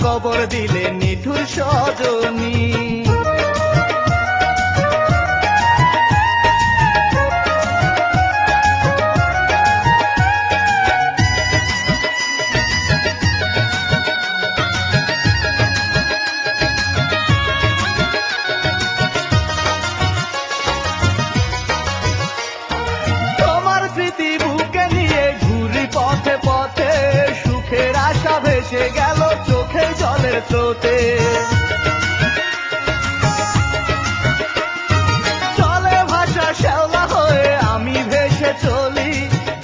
কবর দিলে নিঠুর সজনী। ভেসে গেল চোখে জলের স্রোতে, চলে ভাষা শ্যাওলা হয়ে আমি ভেসে চলি,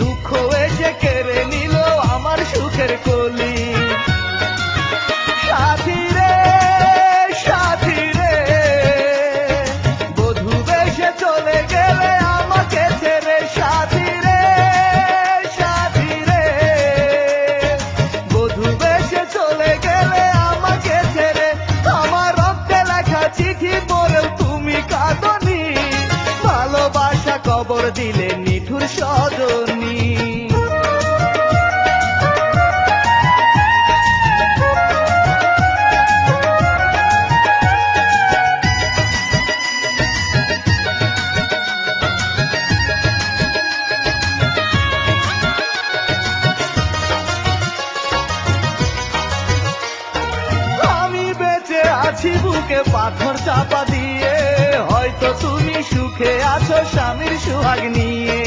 দুঃখ এসে কেড়ে নিল আমার সুখের কলি। সাথী রে সাথী রে, বধূ ভেসে চলে গেলে আমাকে ছেড়ে। সাথী রে সাথী রে, বধূ ভেসে চলে গেলে আমাকে ছেড়ে। আমার রক্তে লেখা চিঠি পড়েও তুমি কাঁদনি, ভালোবাসা কবর দিলে নিঠুর সজনী। আছি বুকে পাথর চাপা দিয়ে, হয়তো তুমি সুখে আছো স্বামীর সুহাগ নিয়ে।